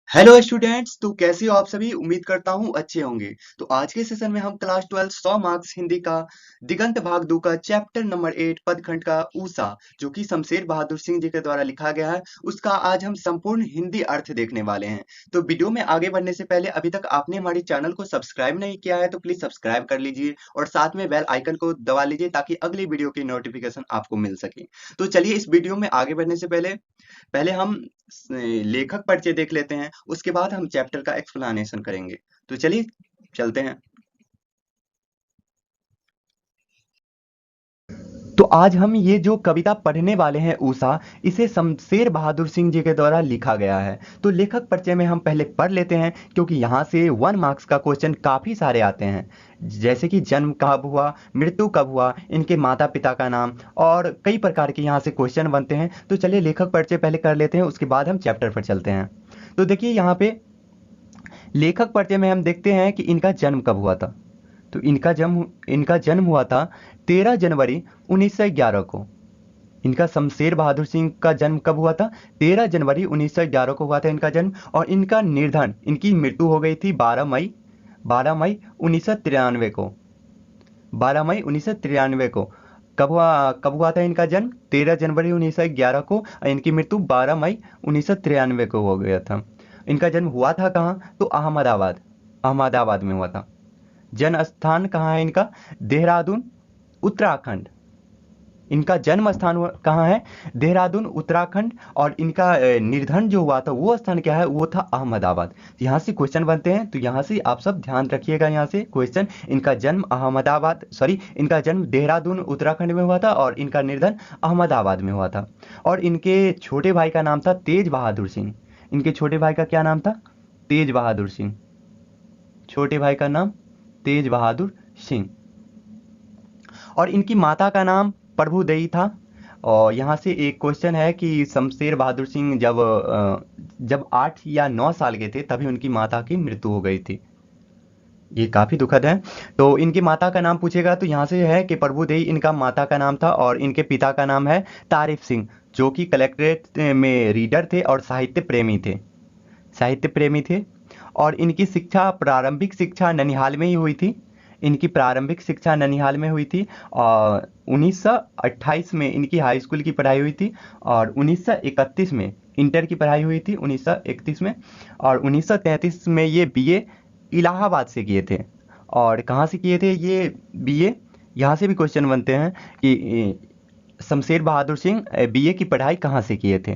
Hello students, तो कैसे हो आप सभी। उम्मीद करता हूँ अच्छे होंगे। तो आज के सेशन में हम क्लास 12 100 मार्क्स हिंदी का दिगंत भाग 2 का चैप्टर नंबर 8 पदखंड का ऊषा, जो कि शमशेर बहादुर सिंह जी के द्वारा लिखा गया है, उसका आज हम संपूर्ण हिंदी अर्थ देखने वाले हैं। तो वीडियो में आगे बढ़ने से पहले अभी तक आपने हमारे चैनल को सब्सक्राइब नहीं किया है तो प्लीज सब्सक्राइब कर लीजिए और साथ में बेल आइकन को दबा लीजिए ताकि अगली वीडियो की नोटिफिकेशन आपको मिल सके। तो चलिए इस वीडियो में आगे बढ़ने से पहले पहले हम लेखक परिचय देख लेते हैं, उसके बाद हम चैप्टर का एक्सप्लेनेशन करेंगे। तो चलिए चलते हैं। तो आज हम ये जो कविता पढ़ने वाले हैं ऊषा, इसे शमशेर बहादुर सिंह जी के द्वारा लिखा गया है। तो लेखक परिचय में हम पहले पढ़ लेते हैं, क्योंकि यहाँ से 1 मार्क्स का क्वेश्चन काफ़ी सारे आते हैं, जैसे कि जन्म कब हुआ, मृत्यु कब हुआ, इनके माता पिता का नाम और कई प्रकार के यहाँ से क्वेश्चन बनते हैं। तो चलिए लेखक परिचय पहले कर लेते हैं, उसके बाद हम चैप्टर पर चलते हैं। तो देखिए यहाँ पे लेखक परिचय में हम देखते हैं कि इनका जन्म कब हुआ था। तो इनका जन्म हुआ था 13 जनवरी 1911 को। इनका शमशेर बहादुर सिंह का जन्म कब हुआ था? 13 जनवरी 1911 को हुआ था इनका जन्म। और इनका निर्धन, इनकी मृत्यु हो गई थी 12 मई 1993 को। 12 मई 1993 को कब हुआ था इनका जन्म? 13 जनवरी 1911 को, और इनकी मृत्यु 12 मई 1993 को हो गया था। इनका जन्म हुआ था कहाँ? तो अहमदाबाद, अहमदाबाद में हुआ था। जन्म स्थान कहाँ है इनका? देहरादून, उत्तराखंड। इनका जन्म स्थान कहाँ है? देहरादून, उत्तराखंड। और इनका निर्धन जो हुआ था वो स्थान क्या है? वो था अहमदाबाद। यहाँ से क्वेश्चन बनते हैं, तो यहाँ से आप सब ध्यान रखिएगा। यहाँ से क्वेश्चन, इनका जन्म इनका जन्म देहरादून, उत्तराखंड में हुआ था और इनका निर्धन अहमदाबाद में हुआ था। और इनके छोटे भाई का नाम था तेज बहादुर सिंह। इनके छोटे भाई का क्या नाम था? तेज बहादुर सिंह। छोटे भाई का नाम तेज बहादुर सिंह। और इनकी माता का नाम प्रभुदेई था। और यहाँ से एक क्वेश्चन है कि शमशेर बहादुर सिंह जब 8 या 9 साल के थे तभी उनकी माता की मृत्यु हो गई थी। ये काफ़ी दुखद है। तो इनकी माता का नाम पूछेगा तो यहाँ से है कि प्रभुदेई इनका माता का नाम था, और इनके पिता का नाम है तारिफ सिंह, जो कि कलेक्ट्रेट में रीडर थे और साहित्य प्रेमी थे। और इनकी प्रारंभिक शिक्षा ननिहाल में ही हुई थी। इनकी प्रारंभिक शिक्षा ननिहाल में हुई थी और 1928 में इनकी हाई स्कूल की पढ़ाई हुई थी। और 1931 में इंटर की पढ़ाई हुई थी, 1931 में। और 1933 में ये बीए इलाहाबाद से किए थे। और कहाँ से किए थे ये बीए? यहाँ से भी क्वेश्चन बनते हैं कि शमशेर बहादुर सिंह बीए की पढ़ाई कहाँ से किए थे।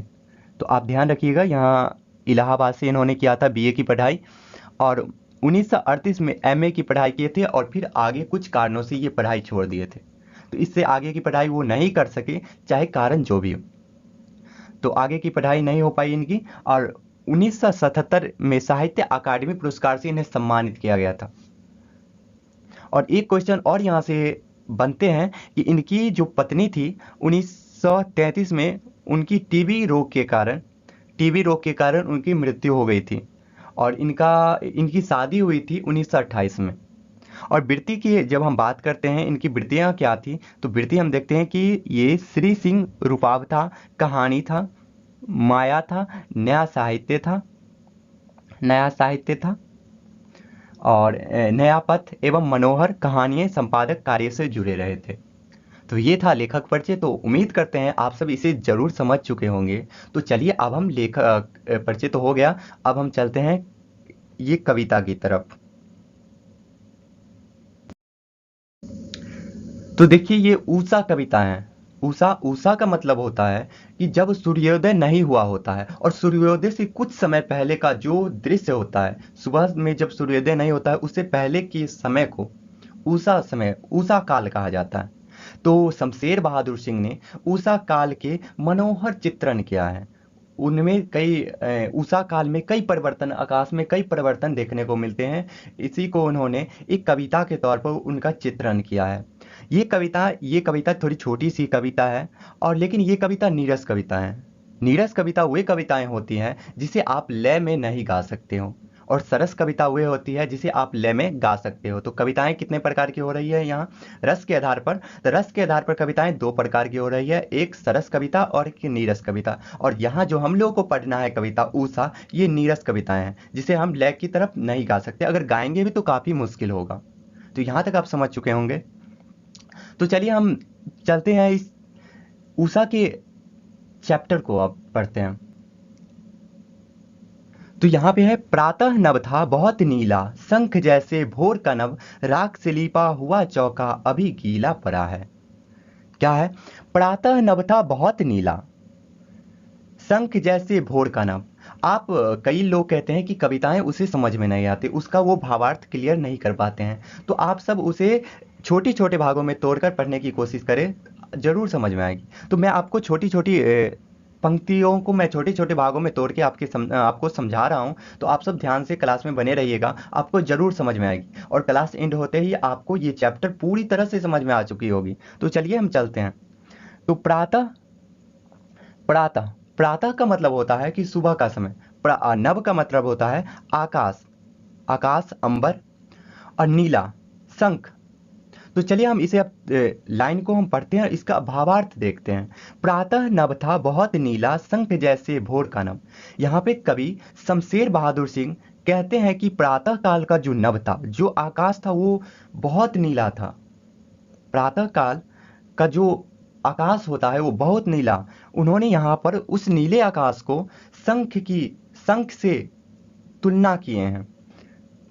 तो आप ध्यान रखिएगा, यहाँ इलाहाबाद से इन्होंने किया था बीए की पढ़ाई। और 1938 में एमए की पढ़ाई किए थे और फिर आगे कुछ कारणों से ये पढ़ाई छोड़ दिए थे। तो इससे आगे की पढ़ाई वो नहीं कर सके, चाहे कारण जो भी हो। तो आगे की पढ़ाई नहीं हो पाई इनकी। और 1977 में साहित्य अकादमी पुरस्कार से इन्हें सम्मानित किया गया था। और एक क्वेश्चन और यहाँ से बनते हैं कि इनकी जो पत्नी थी, 1933 में उनकी टीबी रोग के कारण उनकी मृत्यु हो गई थी। और इनकी शादी हुई थी 1928 में। और वृत्ति की जब हम बात करते हैं, इनकी वृत्तियाँ क्या थी, तो वृत्ति हम देखते हैं कि ये श्री सिंह रूपाव था, कहानी था, माया था, नया साहित्य था और नया पथ एवं मनोहर कहानियाँ संपादक कार्य से जुड़े रहे थे। तो ये था लेखक परिचय। तो उम्मीद करते हैं आप सब इसे जरूर समझ चुके होंगे। तो चलिए अब हम लेखक परिचय तो हो गया, अब हम चलते हैं ये कविता की तरफ। तो देखिए ये ऊषा कविता है। ऊषा का मतलब होता है कि जब सूर्योदय नहीं हुआ होता है, और सूर्योदय से कुछ समय पहले का जो दृश्य होता है, सुबह में जब सूर्योदय नहीं होता है उससे पहले के समय को उषा काल कहा जाता है। तो शमशेर बहादुर सिंह ने उषा काल के मनोहर चित्रण किया है। उनमें उषा काल में कई परिवर्तन, आकाश में कई परिवर्तन देखने को मिलते हैं। इसी को उन्होंने एक कविता के तौर पर उनका चित्रण किया है। ये कविता थोड़ी छोटी सी कविता है, और लेकिन ये कविता नीरस कविता है। नीरस कविता वे कविताएं होती हैं जिसे आप लय में नहीं गा सकते हो, और सरस कविता वह होती है जिसे आप लय में गा सकते हो। तो कविताएं कितने प्रकार की हो रही है यहाँ रस के आधार पर? तो रस के आधार पर कविताएं दो प्रकार की हो रही है, एक सरस कविता और एक नीरस कविता। और यहाँ जो हम लोगों को पढ़ना है कविता ऊषा, ये नीरस कविताएं हैं जिसे हम लय की तरफ नहीं गा सकते, अगर गाएंगे भी तो काफी मुश्किल होगा। तो यहाँ तक आप समझ चुके होंगे। तो चलिए हम चलते हैं इस उषा के चैप्टर को अब पढ़ते हैं। तो यहाँ पे है, प्रातः नभ था बहुत नीला, शंख जैसे भोर का नभ, राख से लीपा हुआ चौका अभी गीला पड़ा है। क्या है? प्रातः नभ था बहुत नीला, शंख जैसे भोर का नभ। आप कई लोग कहते हैं कि कविताएं उसे समझ में नहीं आती, उसका वो भावार्थ क्लियर नहीं कर पाते हैं। तो आप सब उसे छोटे छोटे भागों में तोड़कर पढ़ने की कोशिश करें, जरूर समझ में आएगी। तो मैं आपको छोटी छोटी पंक्तियों को मैं छोटे छोटे भागों में तोड़ के आपको समझा रहा हूँ। तो आप सब ध्यान से क्लास में बने रहिएगा, आपको जरूर समझ में आएगी और क्लास एंड होते ही आपको ये चैप्टर पूरी तरह से समझ में आ चुकी होगी। तो चलिए हम चलते हैं। तो प्रातः, प्रातः प्रातः का मतलब होता है कि सुबह का समय। नभ का मतलब होता है आकाश, आकाश अंबर, और नीला शंख। तो चलिए हम इसे अब लाइन को हम पढ़ते हैं, इसका भावार्थ देखते हैं। प्रातः नभ था बहुत नीला, शंख जैसे भोर का नभ। यहाँ पे कवि शमशेर बहादुर सिंह कहते हैं कि प्रातः काल का जो नभ था, जो आकाश था, वो बहुत नीला था। प्रातः काल का जो आकाश होता है वो बहुत नीला। उन्होंने यहाँ पर उस नीले आकाश को शंख से तुलना किए हैं।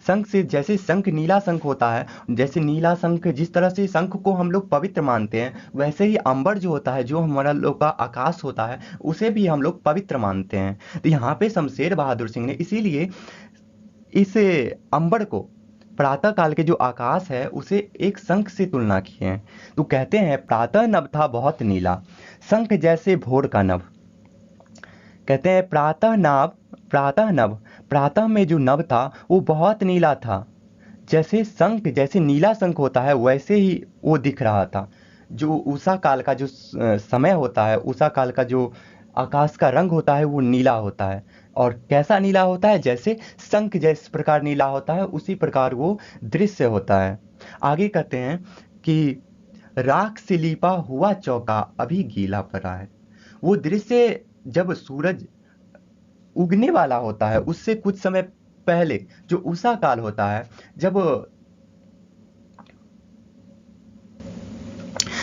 शंख से, जैसे शंख नीला शंख होता है, जैसे नीला शंख, जिस तरह से शंख को हम लोग पवित्र मानते हैं, वैसे ही अंबर जो होता है, जो हमारा लोग का आकाश होता है, उसे भी हम लोग पवित्र मानते हैं। तो यहाँ पे शमशेर बहादुर सिंह ने इसीलिए इस अंबर को, प्रातः काल के जो आकाश है, उसे एक शंख से तुलना किए हैं। तो कहते हैं प्रातः नभ था बहुत नीला, शंख जैसे भोर का नभ। कहते हैं प्रातः नभ, प्रातः में जो नभ था वो बहुत नीला था, जैसे शंख, जैसे नीला शंख होता है वैसे ही वो दिख रहा था। जो उषा काल का जो समय होता है, उषा काल का जो आकाश का रंग होता है वो नीला होता है। और कैसा नीला होता है? जैसे शंख जिस प्रकार नीला होता है, उसी प्रकार वो दृश्य होता है। आगे कहते हैं कि राख से लीपा हुआ चौका अभी गीला पड़ा है। वो दृश्य जब सूरज उगने वाला होता है, उससे कुछ समय पहले जो उषा काल होता है, जब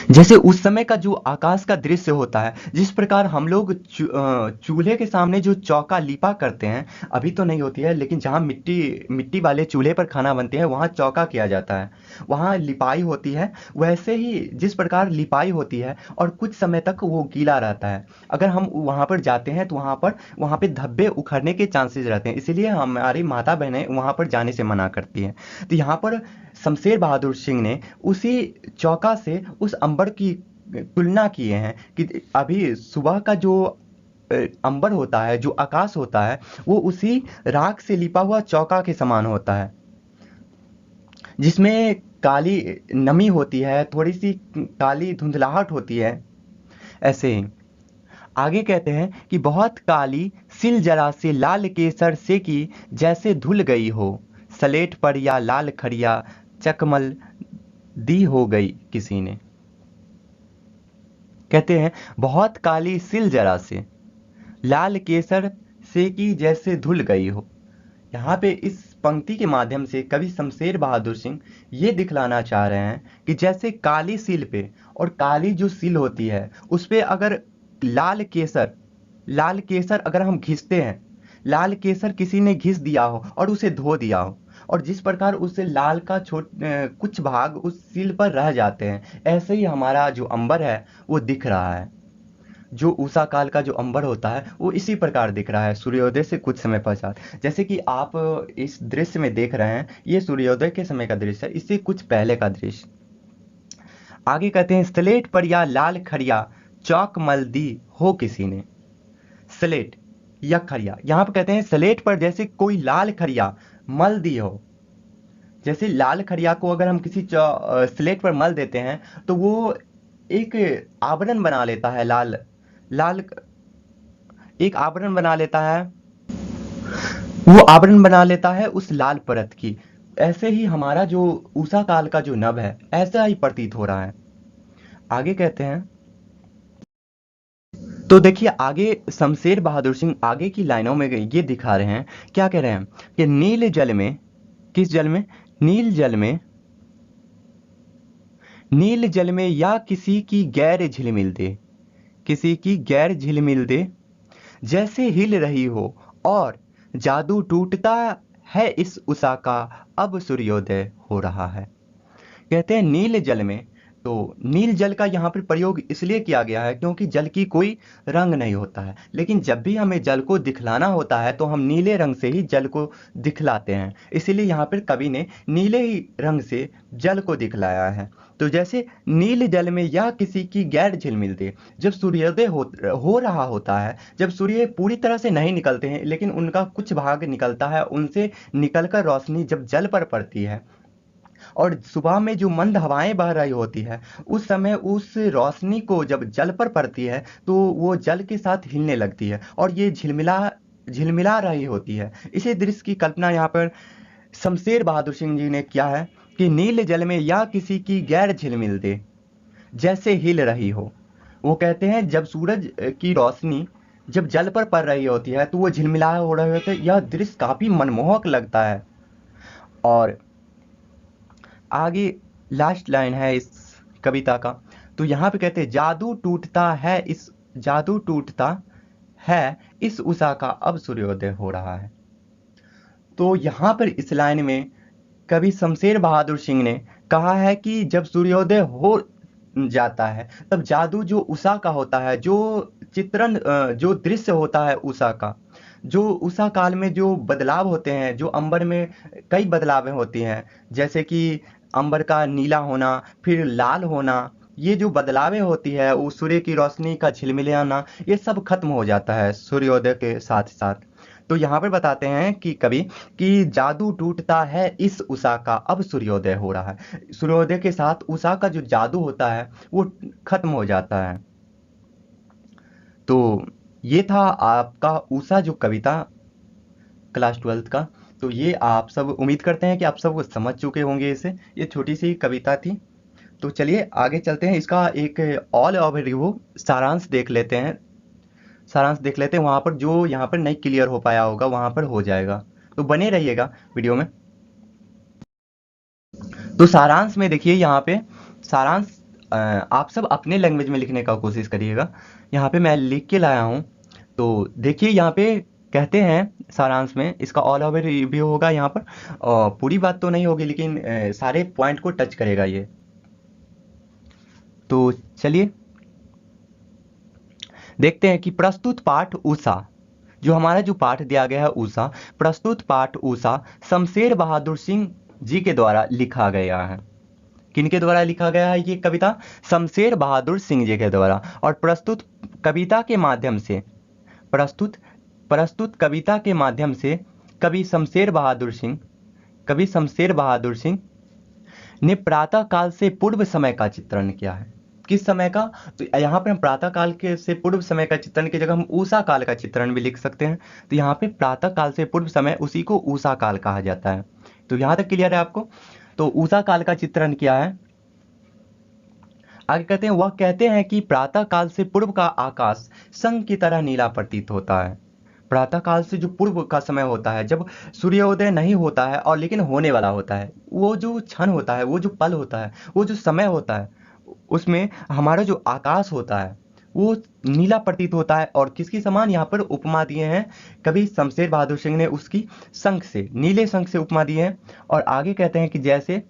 जैसे उस समय का जो आकाश का दृश्य होता है, जिस प्रकार हम लोग चूल्हे के सामने जो चौका लिपा करते हैं, अभी तो नहीं होती है, लेकिन जहाँ मिट्टी मिट्टी वाले चूल्हे पर खाना बनते हैं वहाँ चौका किया जाता है, वहाँ लिपाई होती है। वैसे ही जिस प्रकार लिपाई होती है और कुछ समय तक वो गीला रहता है, अगर हम वहाँ पर जाते हैं तो वहाँ पे धब्बे उखड़ने के चांसेस रहते हैं, इसीलिए हमारी माता बहनें वहाँ पर जाने से मना करती हैं। तो यहाँ पर शमशेर बहादुर सिंह ने उसी चौका से उस अंबर की तुलना किए हैं कि अभी सुबह का जो अंबर होता है, जो आकाश होता है, वो उसी राख से लिपा हुआ चौका के समान होता है, जिसमें काली नमी होती है, थोड़ी सी काली धुंधलाहट होती है। ऐसे ही आगे कहते हैं कि बहुत काली सिल जरा से लाल केसर से की, जैसे धुल गई हो सलेट पर या लाल खड़िया, चकमल दी हो गई किसी ने। कहते हैं बहुत काली सिल जरा से लाल केसर से की, जैसे धुल गई हो। यहाँ पे इस पंक्ति के माध्यम से कवि शमशेर बहादुर सिंह ये दिखलाना चाह रहे हैं कि जैसे काली सिल पे, और काली जो सिल होती है उस पे अगर लाल केसर अगर हम घिसते हैं, लाल केसर किसी ने घिस दिया हो और उसे धो दिया हो, और जिस प्रकार उससे लाल का कुछ भाग उस सिल पर रह जाते हैं, ऐसे ही हमारा जो अंबर है वो दिख रहा है। जो उषा काल का जो अंबर होता है वो इसी प्रकार दिख रहा है, सूर्योदय से कुछ समय पश्चात। जैसे कि आप इस दृश्य में देख रहे हैं, ये सूर्योदय के समय का दृश्य है, इससे कुछ पहले का दृश्य। आगे कहते हैं स्लेट पर या लाल खड़िया, चौक मल दी हो किसी ने। स्लेट या खड़िया, यहाँ पर कहते हैं स्लेट पर जैसे कोई लाल खड़िया मल दी हो। जैसे लाल खड़िया को अगर हम किसी स्लेट पर मल देते हैं तो वो एक आवरण बना लेता है, लाल एक आवरण बना लेता है, वो आवरण बना लेता है उस लाल परत की। ऐसे ही हमारा जो उषा काल का जो नभ है ऐसा ही प्रतीत हो रहा है। आगे कहते हैं, तो देखिए आगे शमशेर बहादुर सिंह आगे की लाइनों में ये दिखा रहे हैं, क्या कह रहे हैं कि नील जल में, किस जल में, नील जल में, नील जल में या किसी की गैर झिलमिल दे, किसी की गैर झिलमिल दे, जैसे हिल रही हो और जादू टूटता है इस उषा का, अब सूर्योदय हो रहा है। कहते हैं नील जल में, तो नील जल का यहाँ पर प्रयोग इसलिए किया गया है क्योंकि जल की कोई रंग नहीं होता है, लेकिन जब भी हमें जल को दिखलाना होता है तो हम नीले रंग से ही जल को दिखलाते हैं, इसीलिए यहाँ पर कवि ने नीले ही रंग से जल को दिखलाया है। तो जैसे नील जल में या किसी की गैर झिलमिल दे, जब सूर्योदय हो रहा होता है, जब सूर्य पूरी तरह से नहीं निकलते हैं लेकिन उनका कुछ भाग निकलता है, उनसे निकलकर रोशनी जब जल पर पड़ती है और सुबह में जो मंद हवाएं बह रही होती है, उस समय उस रोशनी को जब जल पर पड़ती है तो वो जल के साथ हिलने लगती है और ये झिलमिला झिलमिला रही होती है। इसी दृश्य की कल्पना यहाँ पर शमशेर बहादुर सिंह जी ने किया है कि नील जल में या किसी की गैर झिलमिल दे, जैसे हिल रही हो। वो कहते हैं जब सूरज की रोशनी जब जल पर पड़ रही होती है तो वो झिलमिला हो रहे होते हैं, यह दृश्य काफी मनमोहक लगता है। और आगे लास्ट लाइन है इस कविता का, तो यहाँ पे कहते हैं जादू टूटता है इस, जादू टूटता है इस उषा का, अब सूर्योदय हो रहा है। तो यहाँ पर इस लाइन में कवि शमशेर बहादुर सिंह ने कहा है कि जब सूर्योदय हो जाता है तब जादू जो उषा का होता है, जो चित्रण जो दृश्य होता है उषा का, जो उषा काल में जो बदलाव होते हैं, जो अंबर में कई बदलावें होती हैं, जैसे कि अंबर का नीला होना, फिर लाल होना, ये जो बदलावें होती है, वो सूर्य की रोशनी का झिलमिलाना, ये सब खत्म हो जाता है सूर्योदय के साथ साथ। तो यहाँ पर बताते हैं कि कवि कि जादू टूटता है इस उषा का, अब सूर्योदय हो रहा है। सूर्योदय के साथ उषा का जो जादू होता है वो खत्म हो जाता है। तो ये था आपका उषा जो कविता क्लास 12th का। तो ये आप सब उम्मीद करते हैं कि आप सब समझ चुके होंगे इसे, ये छोटी सी कविता थी। तो चलिए आगे चलते हैं, इसका एक ऑल ओवर रिव्यू सारांश देख लेते हैं, सारांश देख लेते हैं, वहाँ पर जो यहाँ पर नहीं क्लियर हो पाया होगा वहाँ पर हो जाएगा, तो बने रहिएगा वीडियो में। तो सारांश में देखिए यहाँ पे सारांश आप सब अपने लैंग्वेज में लिखने का कोशिश करिएगा, यहाँ पे मैं लिख के लाया हूँ। तो देखिए यहाँ पे कहते हैं सारांश में, इसका ऑल ओवर रिव्यू होगा यहाँ पर, और पूरी बात तो नहीं होगी लेकिन सारे पॉइंट को टच करेगा ये। तो चलिए देखते हैं कि प्रस्तुत पाठ उषा, जो हमारा जो पाठ दिया गया है उषा, प्रस्तुत पाठ उषा शमशेर बहादुर सिंह जी के द्वारा लिखा गया है। किनके द्वारा लिखा गया है ये कविता? शमशेर बहादुर सिंह जी के द्वारा। और प्रस्तुत कविता के माध्यम से, प्रस्तुत प्रस्तुत कविता के माध्यम से कवि शमशेर बहादुर सिंह, कवि शमशेर बहादुर सिंह ने प्रातः काल से पूर्व समय का चित्रण किया है। किस समय का? तो यहाँ पर हम प्रातः काल के से पूर्व समय का चित्रण की जगह हम उषा काल का चित्रण भी लिख सकते हैं। तो यहाँ पे प्रातः काल से पूर्व समय, उसी को उषा काल कहा जाता है। तो यहाँ तक क्लियर है आपको? तो उषा काल का चित्रण किया है। आगे कहते हैं, वह कहते हैं कि प्रातः काल से पूर्व का आकाश संग की तरह नीला प्रतीत होता है। प्रातः काल से जो पूर्व का समय होता है, जब सूर्योदय नहीं होता है और लेकिन होने वाला होता है, वो जो क्षण होता है, वो जो पल होता है, वो जो समय होता है, उसमें हमारा जो आकाश होता है वो नीला प्रतीत होता है। और किसकी समान यहाँ पर उपमा दिए हैं कवि शमशेर बहादुर सिंह ने, उसकी शंख से, नीले शंख से उपमा दिए हैं। और आगे कहते हैं कि जैसे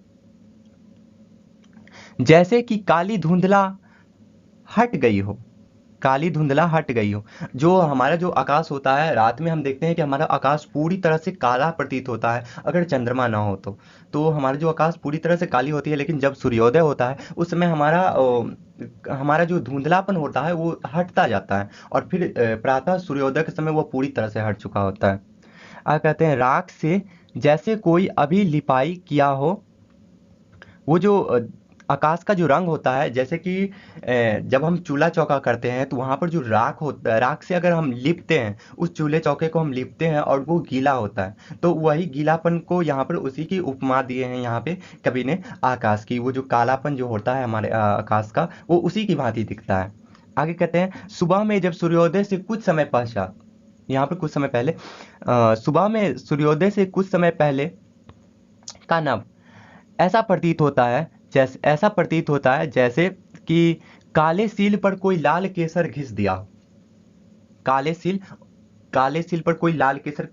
जैसे कि काली धुंधला हट गई हो, काली धुंधला हट गई हो। जो हमारा जो आकाश होता है, रात में हम देखते हैं कि हमारा आकाश पूरी तरह से काला प्रतीत होता है अगर चंद्रमा ना हो तो हमारा जो आकाश पूरी तरह से काली होती है, लेकिन जब सूर्योदय होता है उस समय हमारा जो धुंधलापन होता है वो हटता जाता है और फिर प्रातः सूर्योदय के समय वो पूरी तरह से हट चुका होता है। आगे कहते हैं, राख से जैसे कोई अभी लिपाई किया हो, वो जो आकाश का जो रंग होता है, जैसे कि जब हम चूल्हा चौका करते हैं तो वहाँ पर जो राख होता है, राख से अगर हम लिपते हैं, उस चूल्हे चौके को हम लिपते हैं और वो गीला होता है, तो वही गीलापन को यहाँ पर उसी की उपमा दिए हैं यहाँ पे कवि ने आकाश की। वो जो कालापन जो होता है हमारे आकाश का, वो उसी की भांति दिखता है। आगे कहते हैं, सुबह में जब सूर्योदय से कुछ समय पश्चात, यहाँ पर कुछ समय पहले, सुबह में सूर्योदय से कुछ समय पहले का नभ ऐसा प्रतीत होता है जैसे कि काले सील पर कोई लाल केसर घिस दिया हो। काले सील काले सील पर कोई लाल केसर,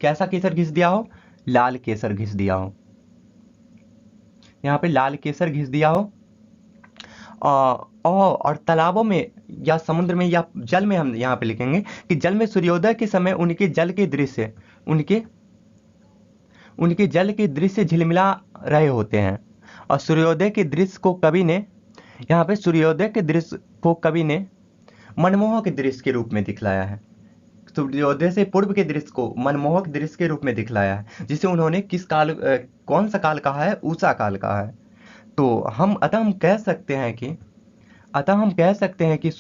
कैसा केसर घिस दिया हो? लाल केसर घिस दिया हो। यहाँ पे लाल केसर घिस दिया हो। और तालाबों में या समुद्र में या जल में, हम यहाँ पे लिखेंगे कि जल में सूर्योदय के समय उनके जल के दृश्य झिलमिला रहे होते हैं। और सूर्योदय के दृश्य को कवि ने, यहाँ पे सूर्योदय के दृश्य को कवि ने मनमोहक दृश्य के रूप में दिखलाया है। सूर्योदय से पूर्व के दृश्य को मनमोहक दृश्य के रूप में दिखलाया है, जिसे उन्होंने कौन सा काल कहा है? उषा काल कहा है। तो अतः हम कह सकते हैं कि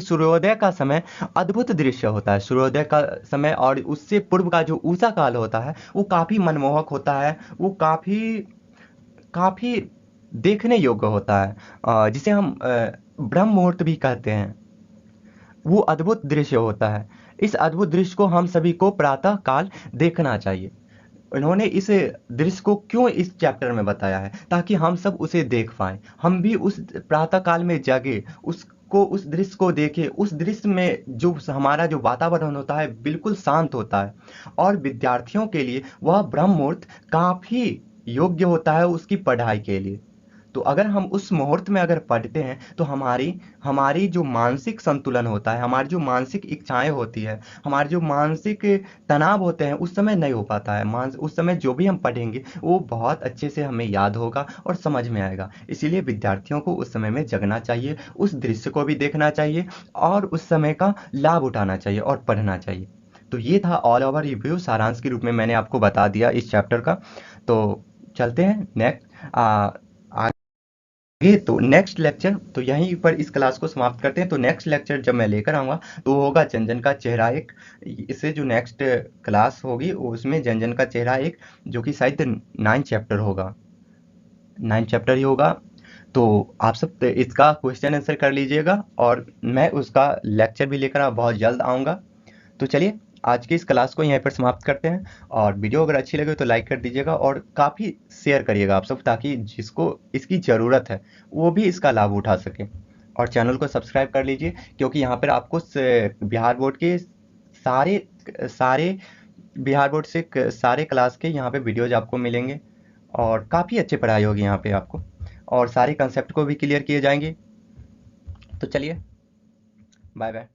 सूर्योदय का समय अद्भुत दृश्य होता है। सूर्योदय का समय और उससे पूर्व का जो उषा काल होता है वो काफी मनमोहक होता है, वो काफी काफी देखने योग्य होता है, जिसे हम ब्रह्म मुहूर्त भी कहते हैं। वो अद्भुत दृश्य होता है। इस अद्भुत दृश्य को हम सभी को प्रातः काल देखना चाहिए। इन्होंने इस दृश्य को क्यों इस चैप्टर में बताया है? ताकि हम सब उसे देख पाएं, हम भी उस प्रातः काल में जागे, उस दृश्य को देखें। उस दृश्य में जो हमारा जो वातावरण होता है बिल्कुल शांत होता है, और विद्यार्थियों के लिए वह ब्रह्म मुहूर्त काफी योग्य होता है उसकी पढ़ाई के लिए। तो अगर हम उस मुहूर्त में अगर पढ़ते हैं तो हमारी हमारी जो मानसिक संतुलन होता है, हमारी जो मानसिक इच्छाएं होती है, हमारे जो मानसिक तनाव होते हैं, उस समय नहीं हो पाता है। उस समय जो भी हम पढ़ेंगे वो बहुत अच्छे से हमें याद होगा और समझ में आएगा। इसीलिए विद्यार्थियों को उस समय में जगना चाहिए, उस दृश्य को भी देखना चाहिए और उस समय का लाभ उठाना चाहिए और पढ़ना चाहिए। तो ये था ऑल ओवर रिव्यू, सारांश के रूप में मैंने आपको बता दिया इस चैप्टर का। तो चलते हैं नेक्स्ट आगे। तो नेक्स्ट लेक्चर, तो यहीं पर इस क्लास को समाप्त करते हैं। तो नेक्स्ट लेक्चर जब मैं लेकर आऊँगा तो होगा जनजन का चेहरा एक। इससे जो नेक्स्ट क्लास होगी उसमें जनजन का चेहरा एक, जो कि शायद 9 चैप्टर होगा, 9 चैप्टर ही होगा। तो आप सब इसका क्वेश्चन आंसर कर लीजिएगा और मैं उसका लेक्चर भी लेकर बहुत जल्द आऊँगा। तो चलिए आज की इस क्लास को यहीं पर समाप्त करते हैं, और वीडियो अगर अच्छी लगे तो लाइक कर दीजिएगा और काफ़ी शेयर करिएगा आप सब, ताकि जिसको इसकी ज़रूरत है वो भी इसका लाभ उठा सके। और चैनल को सब्सक्राइब कर लीजिए, क्योंकि यहाँ पर आपको बिहार बोर्ड के सारे सारे बिहार बोर्ड से सारे क्लास के यहाँ पे वीडियोज आपको मिलेंगे, और काफ़ी अच्छी पढ़ाई होगी यहाँ पे आपको, और सारे कंसेप्ट को भी क्लियर किए जाएंगे। तो चलिए, बाय बाय।